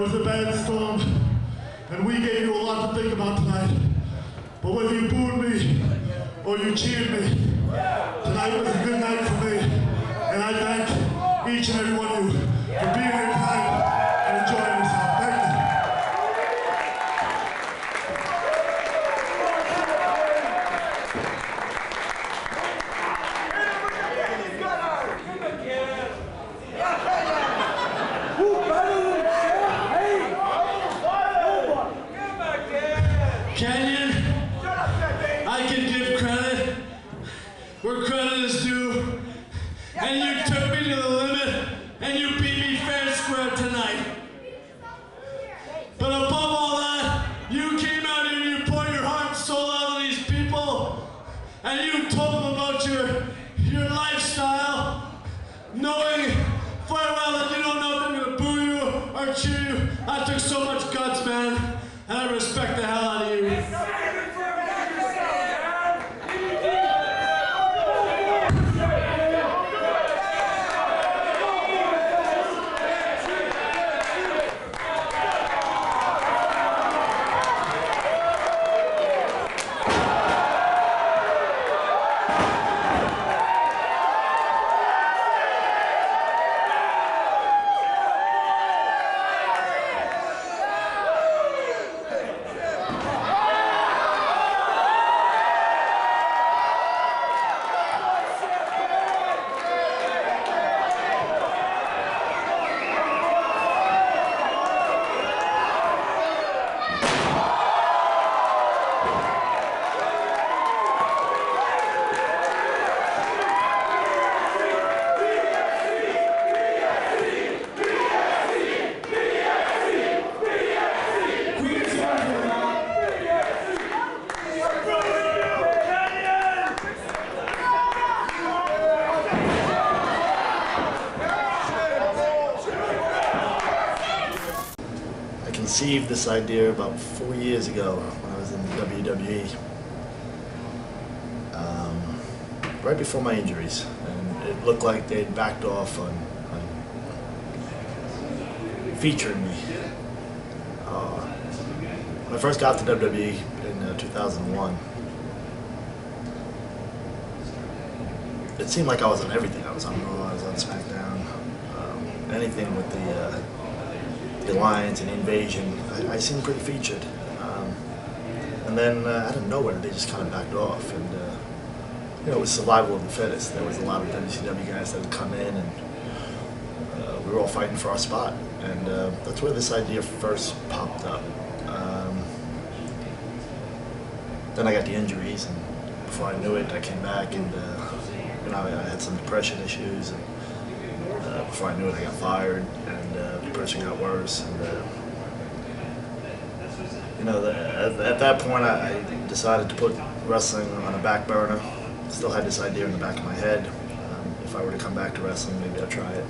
was a bad storm, and we gave you a lot to think about tonight. But whether you booed me or you cheered me, tonight was a good night for me. And I thank each and every one of you for being here tonight and enjoying yourself. Thank you. Kanyon, I can give credit where credit is due, and you took me to the limit, and you beat me fair and square tonight. But above all that, you came out here and you poured your heart and soul out of these people, and you told them about your lifestyle, knowing full well that you don't know if they're gonna boo you or cheer you. I took so much guts, man. And I respect the hell out of you. Conceived this idea about 4 years ago when I was in WWE, right before my injuries, and it looked like they'd backed off on featuring me. When I first got to WWE in 2001, it seemed like I was on everything. I was on Raw, I was on SmackDown, anything with the Alliance and Invasion, I seemed pretty featured. And then out of nowhere, they just kind of backed off. And you know, it was survival of the fittest. There was a lot of WCW guys that had come in, and we were all fighting for our spot. And that's where this idea first popped up. Then I got the injuries, and before I knew it, I came back, and you know, I had some depression issues. And, before I knew it, I got fired, and depression got worse. And you know, at that point, I decided to put wrestling on a back burner. Still had this idea in the back of my head. If I were to come back to wrestling, maybe I'd try it.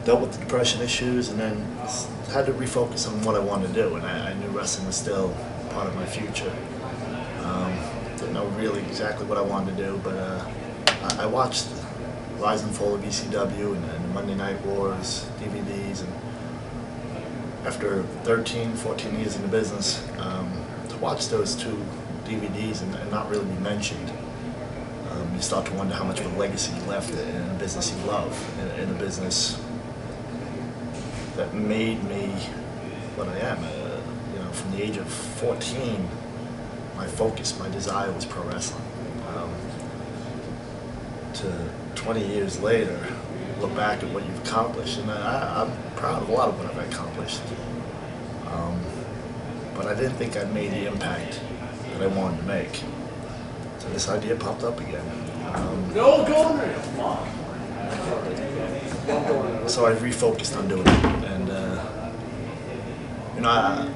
Dealt with the depression issues, and then had to refocus on what I wanted to do. And I knew wrestling was still part of my future. Didn't know really exactly what I wanted to do, but I watched Rise and Fall of ECW and the Monday Night Wars DVDs, and after 13, 14 years in the business, to watch those two DVDs and not really be mentioned, you start to wonder how much of a legacy you left in a business you love, in a business that made me what I am. You know, from the age of 14, my focus, my desire was pro wrestling. To 20 years later, look back at what you've accomplished, and I'm proud of a lot of what I've accomplished. But I didn't think I'd made the impact that I wanted to make. So this idea popped up again. So I refocused on doing it, and you know,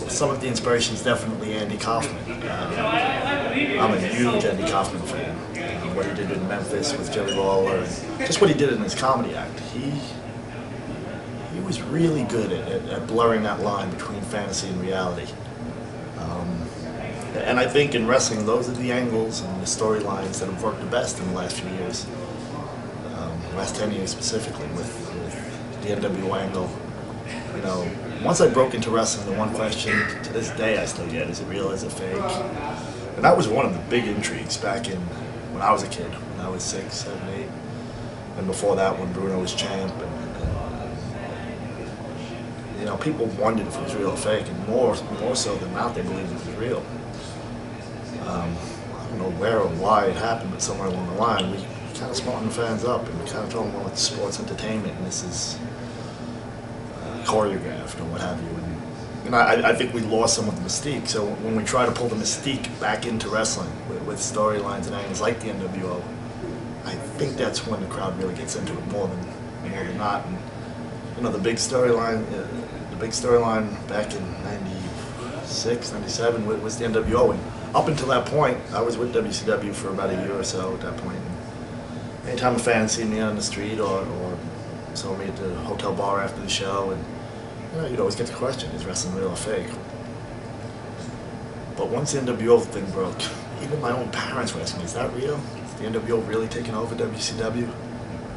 some of the inspiration is definitely Andy Kaufman. I'm a huge Andy Kaufman fan. What he did in Memphis with Jerry Lawler, and just what he did in his comedy act. He was really good at blurring that line between fantasy and reality. And I think in wrestling, those are the angles and the storylines that have worked the best in the last few years. the last 10 years specifically with the NWO angle. You know, once I broke into wrestling, the one question to this day I still get, is it real, is it fake? And that was one of the big intrigues back in when I was a kid, when I was 6, 7, 8. And before that, when Bruno was champ. And you know, people wondered if it was real or fake, and more so than not, they believed it was real. I don't know where or why it happened, but somewhere along the line, we kind of smartened the fans up, and we kind of told them, well, it's sports entertainment, and this is choreographed or what have you. And I think we lost some of the mystique. So when we try to pull the mystique back into wrestling with storylines and angles like the NWO, I think that's when the crowd really gets into it more than not. And you know, the big storyline back in '96, '97 was the NWO. And up until that point, I was with WCW for about a year or so at that point. And anytime a fan seen me on the street or saw me at the hotel bar after the show, and you know, you'd always get the question, is wrestling real or fake? But once the NWO thing broke, even my own parents were asking me, is that real? Is the NWO really taking over WCW?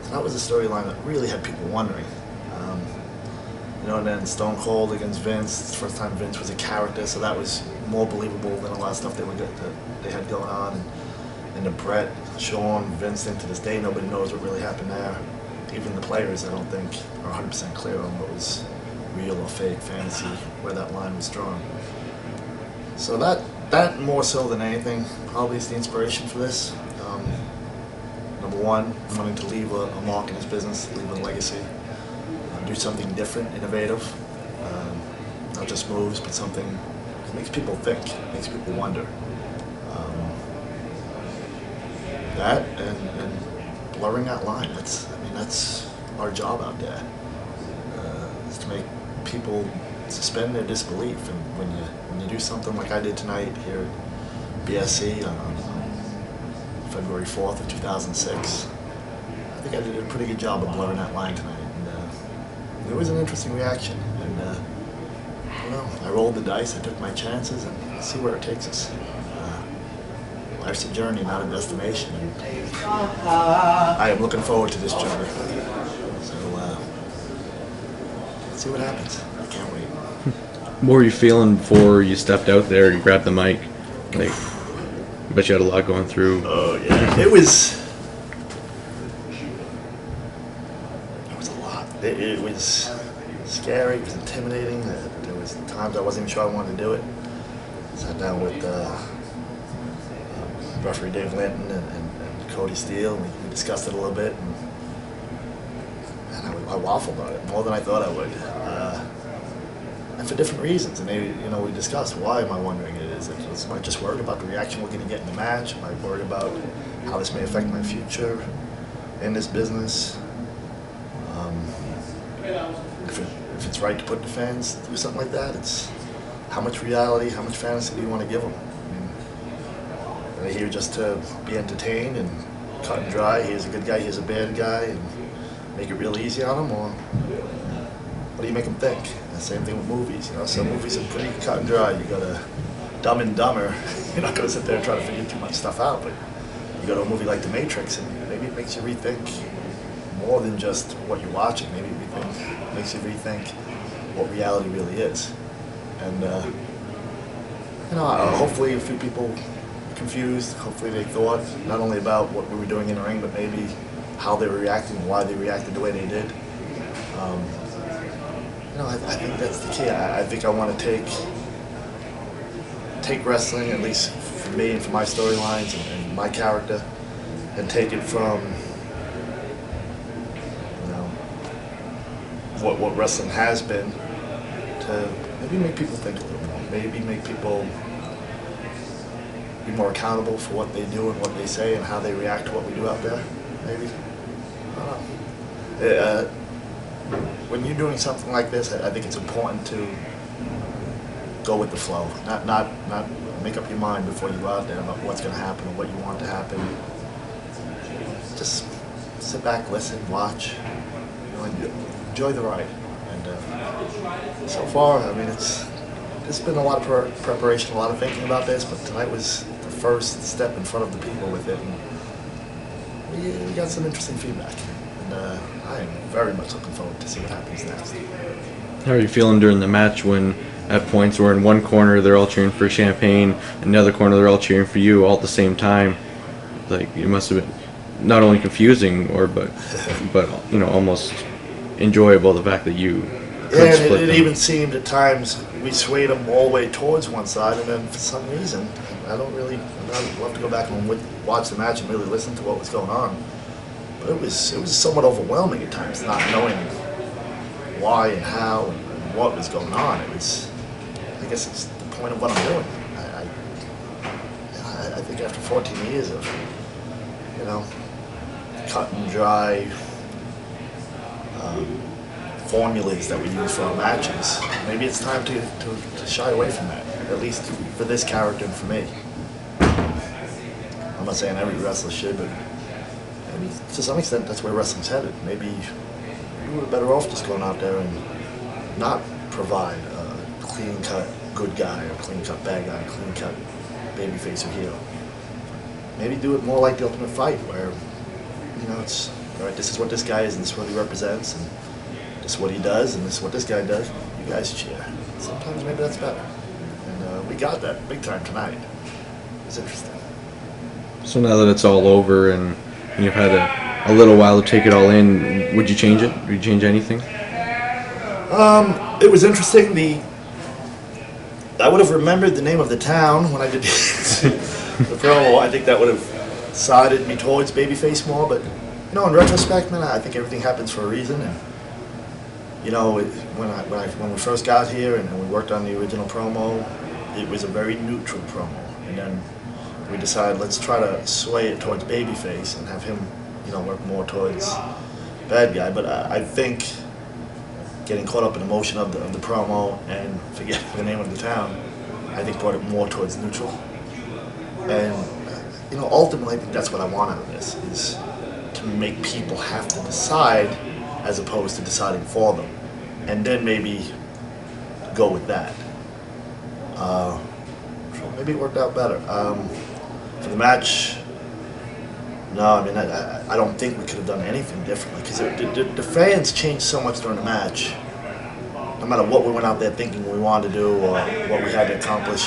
So that was a storyline that really had people wondering. You know, and then Stone Cold against Vince, it's the first time Vince was a character, so that was more believable than a lot of stuff they had going on. And the Bret, Shawn, Vince thing, to this day, nobody knows what really happened there. Even the players, I don't think, are 100% clear on what was real or fake, fantasy, where that line was drawn. So that more so than anything probably is the inspiration for this. Number one, wanting to leave a mark in his business, leave a legacy, do something different, innovative, not just moves, but something that makes people think, makes people wonder. That and blurring that line, that's our job out there, is to make people suspend their disbelief. And when you do something like I did tonight here at BSC on February 4th of 2006, I think I did a pretty good job of blurring that line tonight. And it was an interesting reaction. And you know, I rolled the dice, I took my chances, and we'll see where it takes us. Life's a journey, not a destination. And I am looking forward to this journey. So let's see what happens. I can't wait. What were you feeling before you stepped out there and grabbed the mic? Like, I bet you had a lot going through. Oh yeah, it was a lot. It was scary. It was intimidating. There was times I wasn't even sure I wanted to do it. I sat down with referee Dave Linton and Cody Steele. We discussed it a little bit, and I waffled on it more than I thought I would, and for different reasons. And maybe, you know, we discussed, why am I wondering it? Am I just worried about the reaction we're going to get in the match? Am I worried about how this may affect my future in this business? If it's right to put the fans through something like that, it's how much reality, how much fantasy do you want to give them? Are they here just to be entertained and cut and dry? Here's a good guy, here's a bad guy, and make it real easy on them? Or what do you make them think? The same thing with movies. You know, some movies are pretty cut and dry. You go to Dumb and Dumber, you're not going to sit there and try to figure too much stuff out, but you go to a movie like The Matrix, and maybe it makes you rethink more than just what you're watching. Maybe it makes you rethink what reality really is. And you know, hopefully a few people confused. Hopefully they thought not only about what we were doing in the ring, but maybe how they were reacting and why they reacted the way they did. You know, I think that's the key. I think I want to take wrestling, at least for me and for my storylines and my character, and take it from, you know, what wrestling has been, to maybe make people think a little more. Maybe make people be more accountable for what they do and what they say and how they react to what we do out there, maybe. I don't know. When you're doing something like this, I think it's important to go with the flow, not make up your mind before you go out there about what's going to happen or what you want to happen. Just sit back, listen, watch, you know, and enjoy the ride. And so far, I mean, there's been a lot of preparation, a lot of thinking about this, but tonight was the first step in front of the people with it, and we got some interesting feedback. And and I am very much looking forward to see what happens next. How are you feeling during the match when at points where in one corner they're all cheering for Champagne, in the other corner they're all cheering for you all at the same time? Like, it must have been not only confusing but almost enjoyable, the fact that you could and split it them. even seemed at times we swayed them all the way towards one side, and then for some reason I'd love to go back and watch the match and really listen to what was going on. But it was somewhat overwhelming at times, not knowing why and how and what was going on. I guess it's the point of what I'm doing. I think after 14 years of, cut and dry formulas that we use for our matches, maybe it's time to shy away from that, at least for this character and for me. I'm not saying every wrestler should, but maybe to some extent that's where wrestling's headed. Maybe we were better off just going out there and not provide a clean-cut good guy or clean-cut bad guy, clean-cut babyface or heel. Maybe do it more like the Ultimate Fight, where it's all right. This is what this guy is, and this is what he represents, and this is what he does, and this is what this guy does. You guys cheer. Sometimes maybe that's better, and we got that big time tonight. It's interesting. So now that it's all over and you've had a little while to take it all in, would you change it? Would you change anything? It was interesting. I would have remembered the name of the town when I did the promo. I think that would have sided me towards babyface more, but in retrospect, man, I think everything happens for a reason. And when we first got here and we worked on the original promo, it was a very neutral promo, and then we decided let's try to sway it towards babyface and have him, work more towards bad guy. But I think getting caught up in the emotion of the promo and forgetting the name of the town, I think brought it more towards neutral. And ultimately, I think that's what I want out of this, is to make people have to decide as opposed to deciding for them, and then maybe go with that. So maybe it worked out better. For the match, no, I mean, I don't think we could have done anything differently, because the fans changed so much during the match. No matter what we went out there thinking we wanted to do or what we had to accomplish,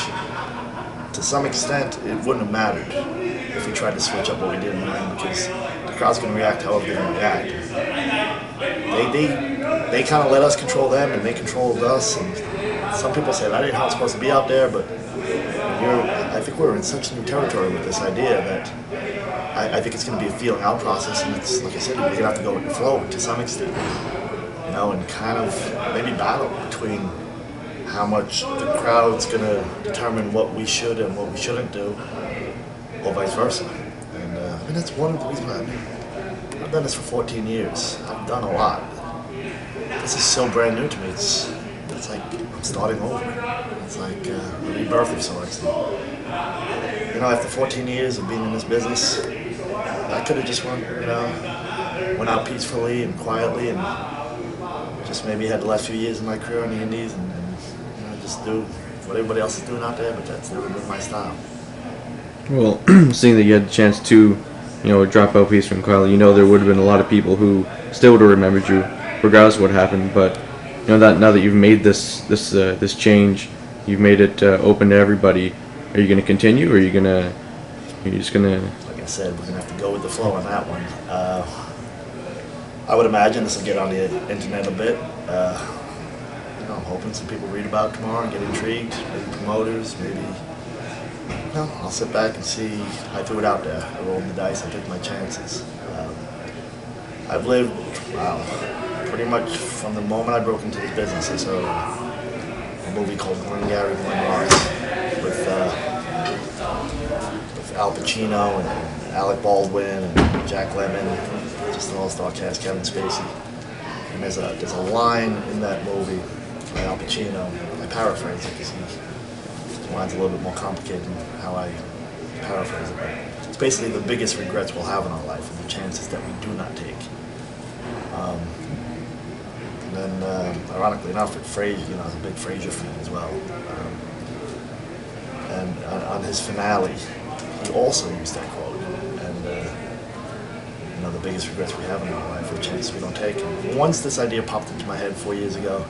to some extent, it wouldn't have mattered if we tried to switch up what we did in the ring, because the crowd's going to react however they're going to react. They kind of let us control them, and they controlled us. And some people say that ain't how it's supposed to be out there, but I think we're in such new territory with this idea that I think it's going to be a feeling out process, and it's, like I said, you're going to have to go with the flow to some extent, and kind of maybe battle between how much the crowd's going to determine what we should and what we shouldn't do, or vice versa. And I mean, that's one of the reasons I've done this for 14 years. I've done a lot. This is so brand new to me. It's like I'm starting over. It's like a rebirth of sorts. After 14 years of being in this business, I could have just went out peacefully and quietly and just maybe had the last few years of my career on the indies and just do what everybody else is doing out there, but that's never been my style. Well, seeing that you had the chance to, drop out piece from Kyle, there would have been a lot of people who still would have remembered you, regardless of what happened. But that now that you've made this change, you've made it open to everybody. Are you going to continue, or are you just gonna? Like I said, we're gonna have to go with the flow on that one. I would imagine this will get on the internet a bit. I'm hoping some people read about it tomorrow and get intrigued. Maybe promoters, maybe. I'll sit back and see. I threw it out there. I rolled the dice. I took my chances. I've lived, pretty much from the moment I broke into this business. I saw a movie called Glengarry Glen Ross with Al Pacino and Alec Baldwin and Jack Lemmon, just an all-star cast, Kevin Spacey. And there's a line in that movie by Al Pacino. I paraphrase it because the line's a little bit more complicated than how I paraphrase it. But it's basically the biggest regrets we'll have in our life are the chances that we do not take. And then, ironically enough, Frasier, I was a big Frasier fan as well. And on his finale, he also used that quote. And the biggest regrets we have in our life are chances we don't take. And once this idea popped into my head 4 years ago,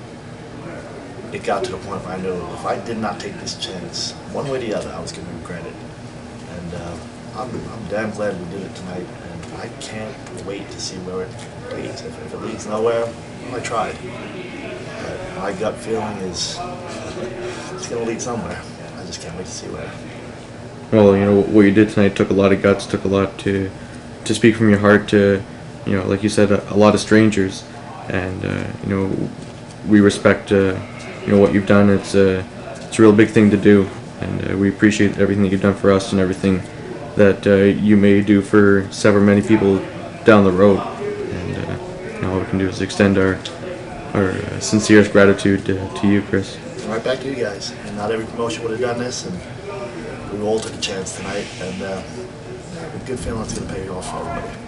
it got to the point where I knew if I did not take this chance, one way or the other, I was going to regret it. And I'm damn glad we did it tonight, and I can't wait to see where it leads. If it leads nowhere, well, I tried. But my gut feeling is it's going to lead somewhere. I just can't wait to see where. Well, what you did tonight took a lot of guts, took a lot to speak from your heart to, like you said, a lot of strangers, and we respect what you've done. It's a real big thing to do, and we appreciate everything that you've done for us and everything that you may do for several many people down the road. And all we can do is extend our sincerest gratitude to you, Chris. Right back to you guys. And not every promotion would have done this, and we all took a chance tonight, and with a good feeling it's going to pay off for everybody.